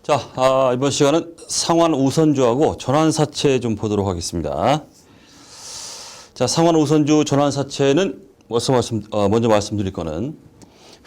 자, 이번 시간은 상환 우선주하고 전환사채 좀 보도록 하겠습니다. 자, 상환 우선주 전환사채는 먼저 말씀드릴 거는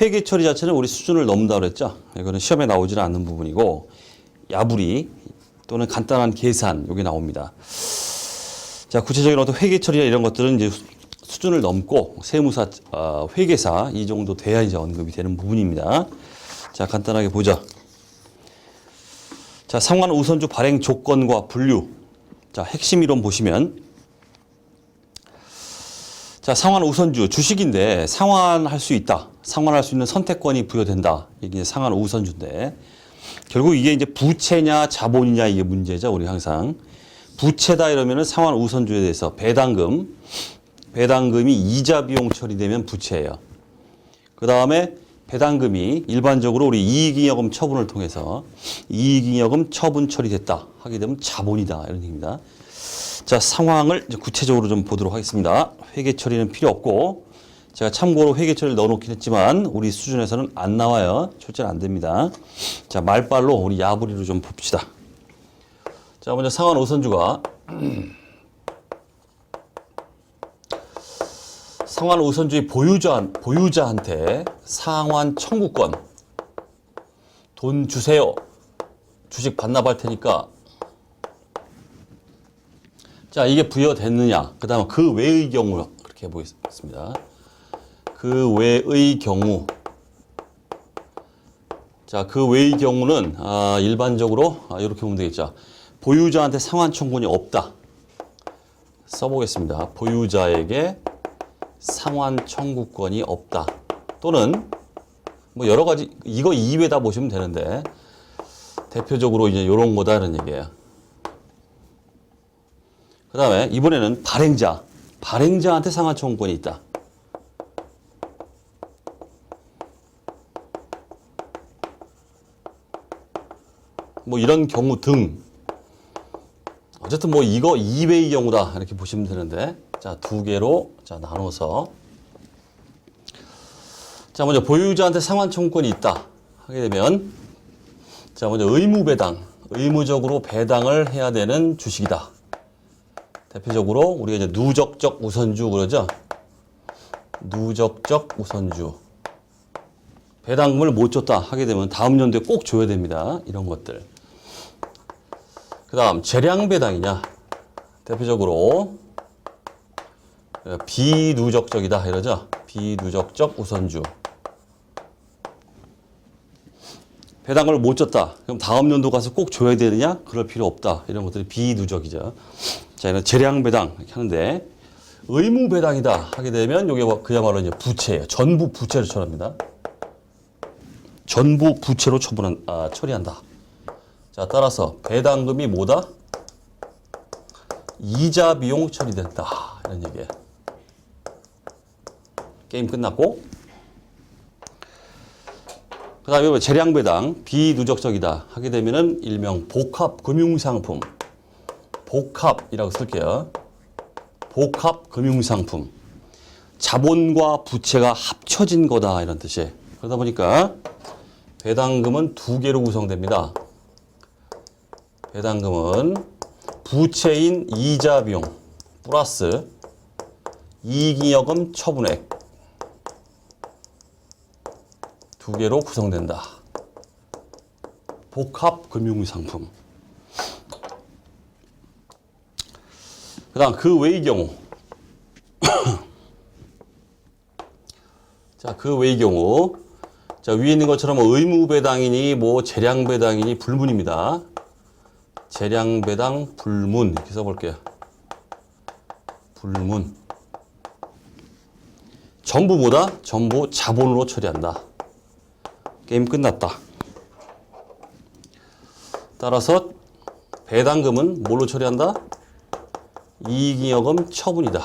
회계 처리 자체는 우리 수준을 넘는다고 그랬죠. 이거는 시험에 나오지는 않는 부분이고 야부리 또는 간단한 계산 여기 나옵니다. 자, 구체적인 어떤 회계 처리나 이런 것들은 이제 수준을 넘고 세무사, 회계사 이 정도 돼야 이제 언급이 되는 부분입니다. 자, 간단하게 보자. 자, 상환 우선주 발행 조건과 분류. 자, 핵심 이론 보시면 자, 상환 우선주 주식인데 상환할 수 있다. 상환할 수 있는 선택권이 부여된다. 이게 상환 우선주인데 결국 이게 이제 부채냐 자본이냐 이게 문제죠. 우리 항상 부채다 이러면은 상환 우선주에 대해서 배당금이 이자 비용 처리되면 부채예요. 그 다음에 배당금이 일반적으로 우리 이익잉여금 처분을 통해서 이익잉여금 처분 처리됐다 하게 되면 자본이다 이런 얘기입니다. 자, 상황을 이제 구체적으로 좀 보도록 하겠습니다. 회계 처리는 필요 없고 제가 참고로 회계 처리를 넣어놓긴 했지만 우리 수준에서는 안 나와요. 출제는 안 됩니다. 자, 말빨로 우리 야부리로 좀 봅시다. 자, 먼저 상환 우선주가 상환 우선주의 보유자한테 상환 청구권 돈 주세요. 주식 반납할 테니까. 자, 이게 부여됐느냐. 그 다음에 그 외의 경우 그렇게 해보겠습니다. 그 외의 경우. 자, 그 외의 경우는 일반적으로 이렇게 보면 되겠죠. 보유자한테 상환 청구권이 없다. 써보겠습니다. 보유자에게 상환 청구권이 없다. 또는 뭐 여러 가지 이거 이외다 보시면 되는데 대표적으로 이제 이런 거다라는 얘기예요. 그 다음에 이번에는 발행자한테 상환 청구권이 있다. 뭐 이런 경우 등 어쨌든 뭐 이거 이외의 경우다 이렇게 보시면 되는데 자, 두 개로 자, 나눠서 자, 먼저 보유자한테 상환 청구권이 있다 하게 되면 자, 먼저 의무적으로 배당을 해야 되는 주식이다. 대표적으로 우리가 이제 누적적 우선주 그러죠. 누적적 우선주. 배당금을 못 줬다 하게 되면 다음 연도에 꼭 줘야 됩니다. 이런 것들. 그 다음 재량 배당이냐. 대표적으로 비누적적이다 이러죠. 비누적적 우선주. 배당금을 못 줬다. 그럼 다음 연도 가서 꼭 줘야 되느냐? 그럴 필요 없다. 이런 것들이 비누적이죠. 자, 이런 재량 배당 이렇게 하는데 의무 배당이다 하게 되면 이게 그야말로 이제 부채예요. 전부 부채로 처리합니다. 전부 부채로 처리한다. 자, 따라서 배당금이 뭐다? 이자 비용 처리된다. 이런 얘기예요. 게임 끝났고 그 다음에 재량 배당 비누적적이다 하게 되면은 일명 복합 금융상품. 복합이라고 쓸게요. 복합 금융상품. 자본과 부채가 합쳐진 거다 이런 뜻이에요. 그러다 보니까 배당금은 두 개로 구성됩니다. 배당금은 부채인 이자 비용 플러스 이익잉여금 처분액 두 개로 구성된다. 복합 금융상품. 그 다음 그 외의 경우. 자, 그 외의 경우. 자, 위에 있는 것처럼 의무 배당이니 뭐 재량 배당이니 불문입니다. 재량 배당 불문 이렇게 써볼게요. 불문. 전부 뭐다? 전부 자본으로 처리한다. 게임 끝났다. 따라서 배당금은 뭘로 처리한다? 이익잉여금 처분이다.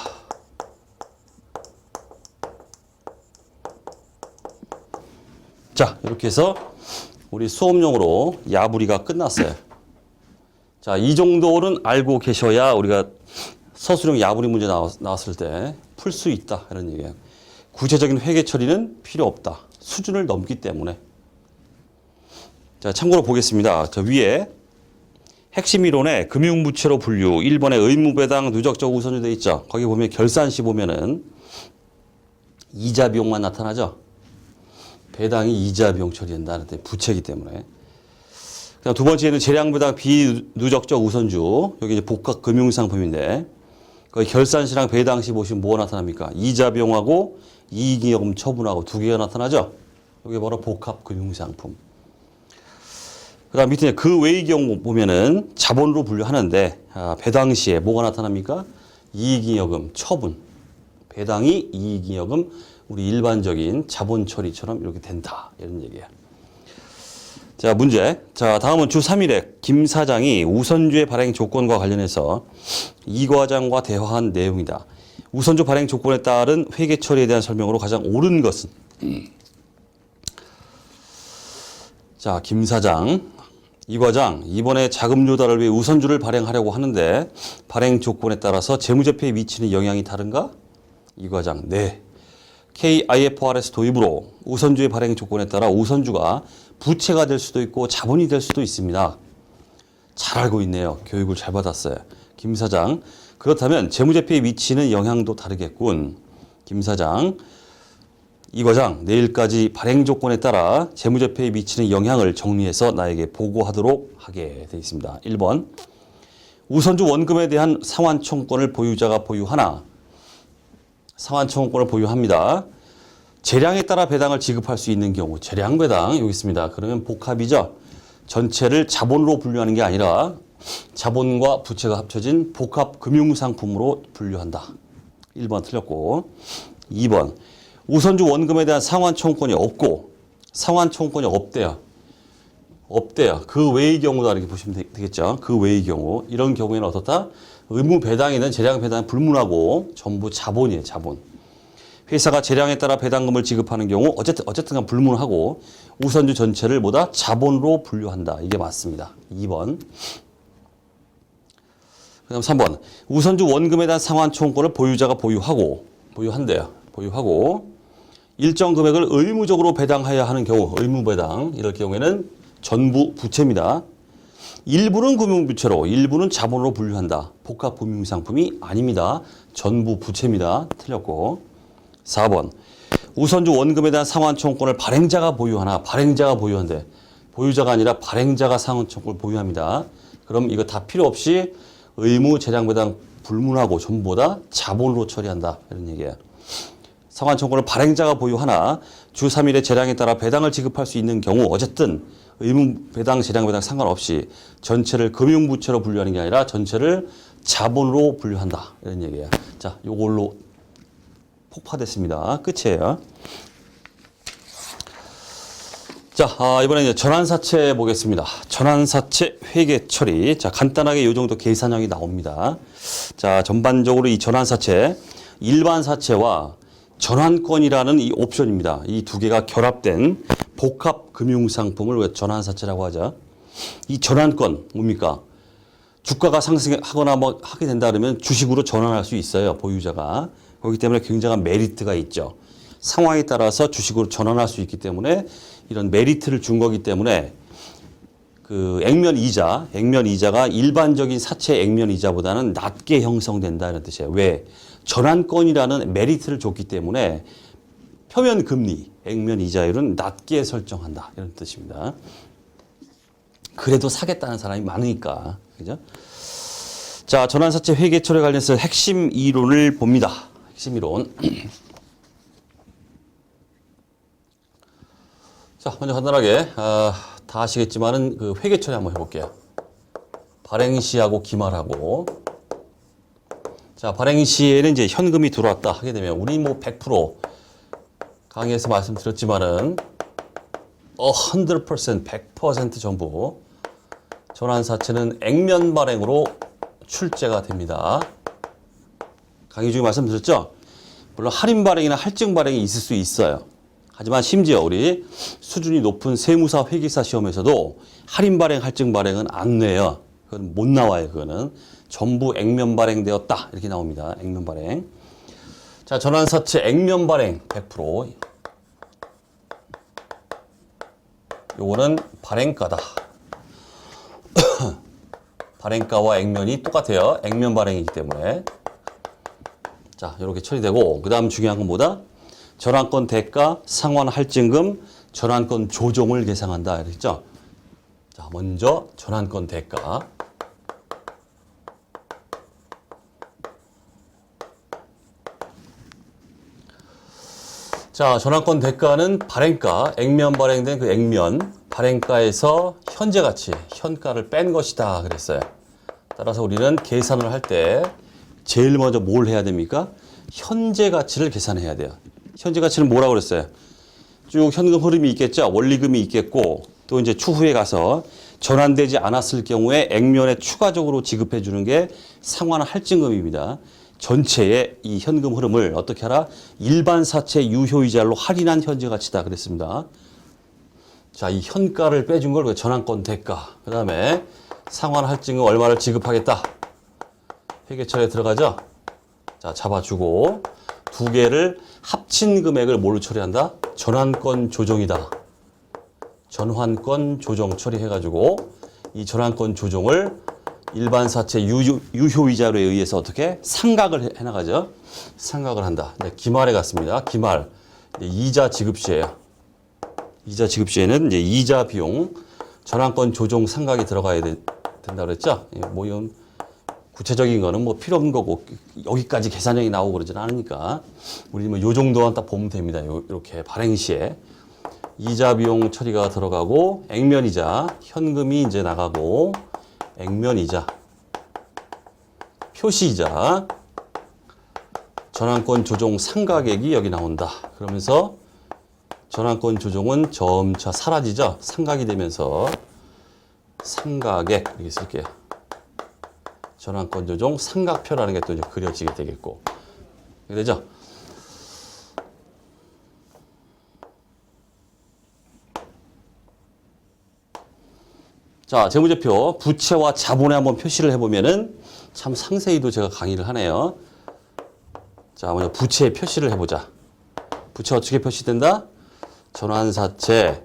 자, 이렇게 해서 우리 수업용으로 야부리가 끝났어요. 자, 이 정도는 알고 계셔야 우리가 서술형 야부리 문제 나왔을 때 풀 수 있다 이런 얘기예요. 구체적인 회계 처리는 필요 없다. 수준을 넘기 때문에. 자, 참고로 보겠습니다. 저 위에 핵심 이론에 금융부채로 분류, 1번에 의무배당 누적적 우선주 돼 있죠. 거기 보면 결산시 보면은 이자 비용만 나타나죠. 배당이 이자 비용 처리된다. 부채이기 때문에. 그다음 두 번째는 재량배당 비누적적 우선주. 여기 이제 복합 금융상품인데 거기 결산시랑 배당시 보시면 뭐가 나타납니까? 이자 비용하고 이익잉여금 처분하고 두 개가 나타나죠. 여기 바로 복합 금융상품. 그다음 밑에 그 외의 경우 보면은 자본으로 분류하는데 배당 시에 뭐가 나타납니까? 이익잉여금 처분. 배당이 이익잉여금 우리 일반적인 자본 처리처럼 이렇게 된다. 이런 얘기예요. 자, 문제. 자, 다음은 주 3일에 김 사장이 우선주의 발행 조건과 관련해서 이 과장과 대화한 내용이다. 우선주 발행 조건에 따른 회계 처리에 대한 설명으로 가장 옳은 것은 자, 김 사장, 이 과장, 이번에 자금 조달을 위해 우선주를 발행하려고 하는데 발행 조건에 따라서 재무제표에 미치는 영향이 다른가? 이 과장, 네. KIFRS 도입으로 우선주의 발행 조건에 따라 우선주가 부채가 될 수도 있고 자본이 될 수도 있습니다. 잘 알고 있네요. 교육을 잘 받았어요. 김 사장, 그렇다면 재무제표에 미치는 영향도 다르겠군. 김 사장, 이 과장, 내일까지 발행 조건에 따라 재무제표에 미치는 영향을 정리해서 나에게 보고하도록 하게 되어 있습니다. 1번, 우선주 원금에 대한 상환청권을 보유자가 보유하나 상환청권을 보유합니다. 재량에 따라 배당을 지급할 수 있는 경우 재량배당 여기 있습니다. 그러면 복합이죠. 전체를 자본으로 분류하는 게 아니라 자본과 부채가 합쳐진 복합 금융상품으로 분류한다. 1번 틀렸고 2번 우선주 원금에 대한 상환청권이 없고 상환청권이 없대요. 없대요. 그 외의 경우다 이렇게 보시면 되겠죠. 그 외의 경우. 이런 경우에는 어떻다? 의무 배당이든 재량 배당 불문하고 전부 자본이에요. 자본. 회사가 재량에 따라 배당금을 지급하는 경우 어쨌든 불문하고 우선주 전체를 뭐다? 자본으로 분류한다. 이게 맞습니다. 2번. 그다음 3번. 우선주 원금에 대한 상환청권을 보유자가 보유한대요. 보유하고 일정 금액을 의무적으로 배당해야 하는 경우 의무배당 이럴 경우에는 전부 부채입니다. 일부는 금융부채로 일부는 자본으로 분류한다. 복합 금융상품이 아닙니다. 전부 부채입니다. 틀렸고 4번 우선주 원금에 대한 상환청권을 발행자가 보유하나 발행자가 보유한대. 보유자가 아니라 발행자가 상환청권을 보유합니다. 그럼 이거 다 필요 없이 의무 재량배당 불문하고 전부 다 자본으로 처리한다. 이런 얘기예요. 상환청권을 발행자가 보유하나 주 3일의 재량에 따라 배당을 지급할 수 있는 경우 어쨌든 의무 배당, 재량 배당 상관없이 전체를 금융부채로 분류하는 게 아니라 전체를 자본으로 분류한다. 이런 얘기예요. 자, 요걸로 폭파됐습니다. 끝이에요. 자, 이번에 이제 전환사채 보겠습니다. 전환사채 회계 처리. 자, 간단하게 이 정도 계산형이 나옵니다. 자, 전반적으로 이 전환사채, 일반사채와 전환권이라는 이 옵션입니다. 이 두 개가 결합된 복합 금융상품을 전환사채라고 하죠. 이 전환권 뭡니까? 주가가 상승하거나 뭐 하게 된다 그러면 주식으로 전환할 수 있어요. 보유자가. 그렇기 때문에 굉장한 메리트가 있죠. 상황에 따라서 주식으로 전환할 수 있기 때문에 이런 메리트를 준 거기 때문에 그 액면이자가 일반적인 사채 액면이자보다는 낮게 형성된다 이런 뜻이에요. 왜? 전환권이라는 메리트를 줬기 때문에 표면 금리, 액면 이자율은 낮게 설정한다. 이런 뜻입니다. 그래도 사겠다는 사람이 많으니까. 그죠? 자, 전환사채 회계처리에 관련해서 핵심 이론을 봅니다. 핵심 이론. 자, 먼저 간단하게, 다 아시겠지만은 그 회계처리 한번 해볼게요. 발행시하고 기말하고. 자, 발행 시에는 이제 현금이 들어왔다 하게 되면 우리 뭐 100% 강의에서 말씀드렸지만은 100% 전부 전환사채는 액면 발행으로 출제가 됩니다. 강의 중에 말씀드렸죠? 물론 할인 발행이나 할증 발행이 있을 수 있어요. 하지만 심지어 우리 수준이 높은 세무사 회계사 시험에서도 할인 발행, 할증 발행은 안 내요. 그건 못 나와요. 그거는 전부 액면 발행되었다 이렇게 나옵니다. 액면 발행. 자, 전환사채 액면 발행 100%. 요거는 발행가다. 발행가와 액면이 똑같아요. 액면 발행이기 때문에. 자, 이렇게 처리되고, 그 다음 중요한 건 뭐다? 전환권 대가, 상환 할증금, 전환권 조정을 계상한다. 그랬죠? 자, 먼저 전환권 대가. 자, 전환권 대가는 발행가, 액면 발행된 그 액면, 발행가에서 현재 가치, 현가를 뺀 것이다. 그랬어요. 따라서 우리는 계산을 할 때 제일 먼저 뭘 해야 됩니까? 현재 가치를 계산해야 돼요. 현재 가치는 뭐라고 그랬어요? 쭉 현금 흐름이 있겠죠. 원리금이 있겠고 또 이제 추후에 가서 전환되지 않았을 경우에 액면에 추가적으로 지급해 주는 게 상환 할증금입니다. 전체의 이 현금 흐름을 어떻게 하라? 일반 사채 유효이자로 할인한 현재 가치다 그랬습니다. 자, 이 현가를 빼준 걸 전환권 대가. 그다음에 상환 할증금 얼마를 지급하겠다. 회계처리에 들어가죠. 자, 잡아주고 두 개를 합친 금액을 뭘로 처리한다? 전환권 조정이다. 전환권 조정 처리해가지고 이 전환권 조정을 일반 사채 유효이자로에 의해서 어떻게 상각을 해나가죠. 상각을 한다. 네, 기말에 갔습니다. 기말 이자 지급 시에요. 이자 지급 시에는 이제 이자 비용 전환권 조정 상각이 들어가야 된다 그랬죠. 뭐 이런 구체적인 거는 뭐 필요 없는 거고 여기까지 계산형이 나오고 그러진 않으니까 우리 뭐 요 정도만 딱 보면 됩니다. 이렇게 발행 시에 이자 비용 처리가 들어가고 액면이자 현금이 이제 나가고 액면이자 표시이자 전환권 조정 상각액이 여기 나온다. 그러면서 전환권 조정은 점차 사라지죠. 상각이 되면서 상각액 이렇게 쓸게요. 전환권 조정 삼각표라는 게 또 이제 그려지게 되겠고. 되죠? 자, 재무제표 부채와 자본에 한번 표시를 해보면은 참 상세히도 제가 강의를 하네요. 자, 먼저 부채 표시를 해보자. 부채 어떻게 표시된다? 전환사채,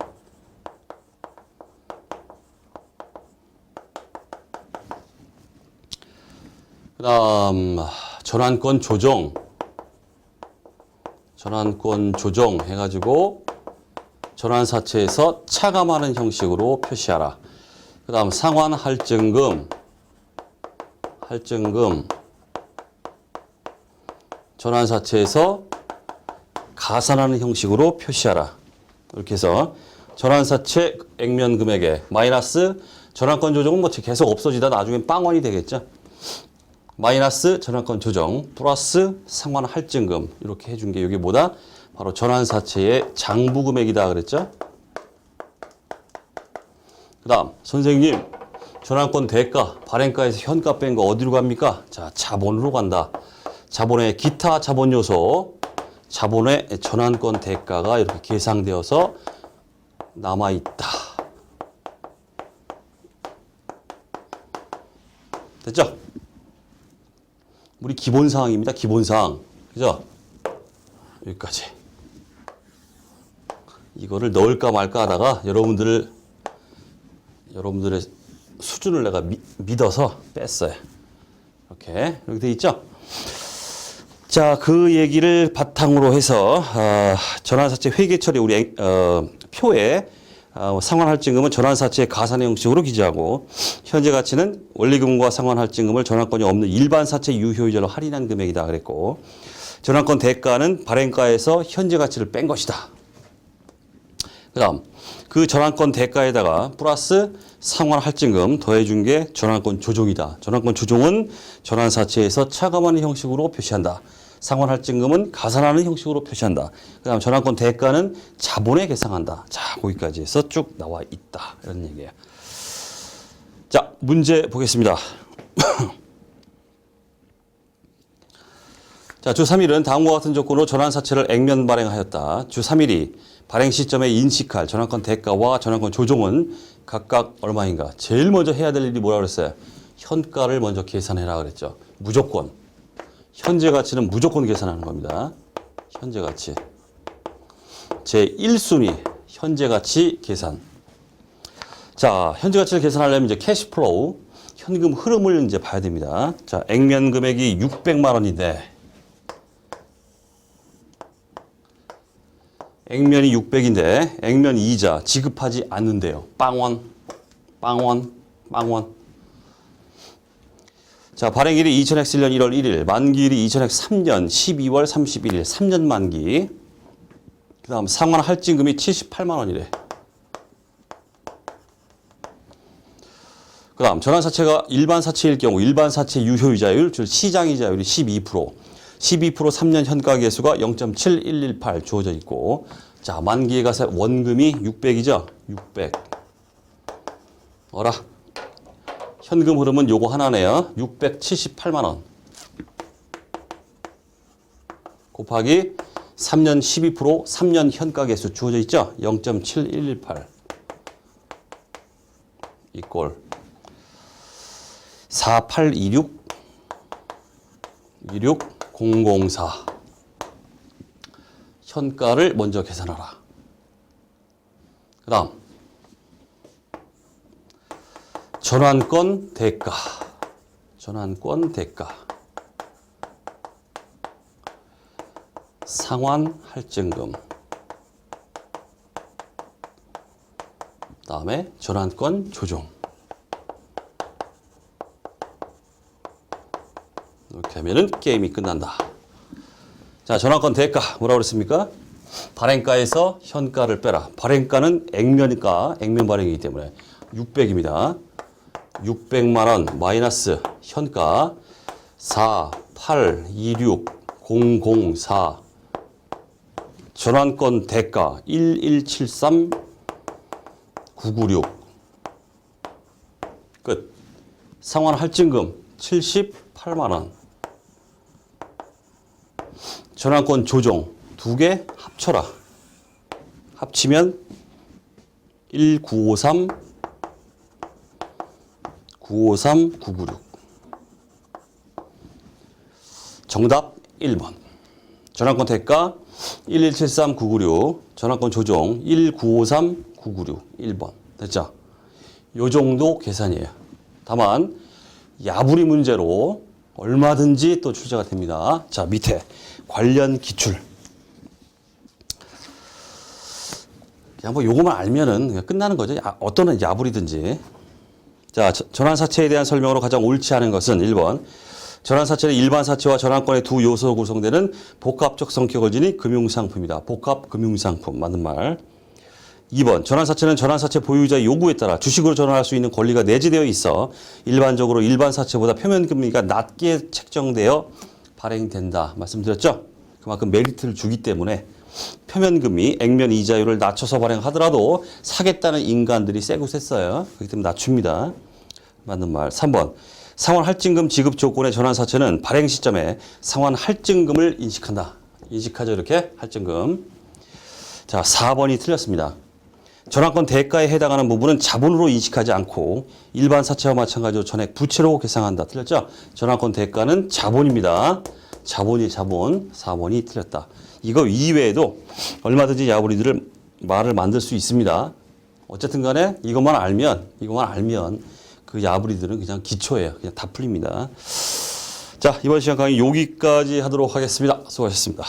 그다음 전환권 조정 해가지고 전환사채에서 차감하는 형식으로 표시하라. 그다음 상환 할증금 전환사채에서 가산하는 형식으로 표시하라. 이렇게 해서 전환사채 액면 금액에 마이너스 전환권 조정은 뭐 계속 없어지다 나중에 빵원이 되겠죠. 마이너스 전환권 조정 플러스 상환 할증금 이렇게 해준 게 이게 뭐다? 바로 전환사채의 장부 금액이다 그랬죠. 그 다음 선생님 전환권 대가 발행가에서 현가 뺀 거 어디로 갑니까? 자, 자본으로 간다. 자본의 기타 자본 요소 자본의 전환권 대가가 이렇게 계상되어서 남아있다. 됐죠? 우리 기본사항입니다. 기본사항. 그죠? 여기까지. 이거를 넣을까 말까 하다가 여러분들의 수준을 내가 믿어서 뺐어요. 이렇게 돼 있죠? 자, 그 얘기를 바탕으로 해서 전환사채 회계처리 우리 표에 상환할증금은 전환사채의 가산의 형식으로 기재하고 현재 가치는 원리금과 상환할증금을 전환권이 없는 일반 사채 유효이자로 할인한 금액이다 그랬고 전환권 대가는 발행가에서 현재 가치를 뺀 것이다. 그 다음 그 전환권 대가에다가 플러스 상환할증금 더해준 게 전환권 조정이다. 전환권 조정은 전환사채에서 차감하는 형식으로 표시한다. 상환할증금은 가산하는 형식으로 표시한다. 그 다음 전환권 대가는 자본에 계상한다. 자, 거기까지 해서 쭉 나와 있다. 이런 얘기예요. 자, 문제 보겠습니다. 자, 주 3일은 다음과 같은 조건으로 전환사채를 액면 발행하였다. 주 3일이 발행 시점에 인식할 전환권 대가와 전환권 조정은 각각 얼마인가? 제일 먼저 해야 될 일이 뭐라고 그랬어요? 현가를 먼저 계산해라 그랬죠. 무조건. 현재 가치는 무조건 계산하는 겁니다. 현재 가치. 제 1순위 현재 가치 계산. 자, 현재 가치를 계산하려면 이제 캐시플로우, 현금 흐름을 이제 봐야 됩니다. 자, 액면 금액이 600만 원인데, 액면이 600인데, 액면 이자 지급하지 않는데요. 빵원. 자, 발행일이 2000X1년 1월 1일, 만기일이 2000X3년 12월 31일, 3년 만기. 그 다음 상환 할증금이 78만 원이래. 그 다음 전환사채가 일반 사채일 경우 일반 사채 유효이자율, 즉 시장이자율이 12%, 3년 현가 계수가 0.7118 주어져 있고, 자, 만기에 가서 원금이 600이죠. 600. 어라. 현금 흐름은 요거 하나네요. 678만 원. 곱하기 3년 12%, 3년 현가 계수 주어져 있죠. 0.7118. 이꼴 4826 26004. 현가를 먼저 계산하라. 그 다음 전환권 대가. 상환 할증금. 다음에 전환권 조정. 이렇게 하면은 게임이 끝난다. 자, 전환권 대가 뭐라고 그랬습니까? 발행가에서 현가를 빼라. 발행가는 액면가, 액면 발행이기 때문에 600입니다. 600만 원 마이너스 현가 4826004. 전환권 대가 1173996. 끝. 상환 할증금 78만 원. 전환권 조정 두 개 합쳐라. 합치면 1953996. 정답 1번. 전환권 대가 1173996, 전환권 조정 1953996. 1번. 됐죠? 요 정도 계산이에요. 다만 야부리 문제로 얼마든지 또 출제가 됩니다. 자, 밑에 관련 기출. 그냥 뭐 요거만 알면은 그냥 끝나는 거죠. 어떤 야부리든지. 자, 전환사채에 대한 설명으로 가장 옳지 않은 것은 1번. 전환사채는 일반 사채와 전환권의 두 요소로 구성되는 복합적 성격을 지닌 금융상품이다. 복합 금융상품. 맞는 말. 2번. 전환사채는 전환사채 보유자의 요구에 따라 주식으로 전환할 수 있는 권리가 내재되어 있어 일반적으로 일반 사채보다 표면금리가 낮게 책정되어 발행된다. 말씀드렸죠? 그만큼 메리트를 주기 때문에 표면금리, 액면 이자율을 낮춰서 발행하더라도 사겠다는 인간들이 세고 셌어요. 그렇기 때문에 낮춥니다. 맞는 말. 3번. 상환 할증금 지급 조건의 전환사채는 발행 시점에 상환 할증금을 인식한다. 인식하죠, 이렇게 할증금. 자, 4번이 틀렸습니다. 전환권 대가에 해당하는 부분은 자본으로 인식하지 않고 일반 사채와 마찬가지로 전액 부채로 계상한다. 틀렸죠? 전환권 대가는 자본입니다. 자본이 자본. 4번이 틀렸다. 이거 이외에도 얼마든지 야부리들을 말을 만들 수 있습니다. 어쨌든 간에 이것만 알면 그 야부리들은 그냥 기초예요. 그냥 다 풀립니다. 자, 이번 시간 강의 여기까지 하도록 하겠습니다. 수고하셨습니다.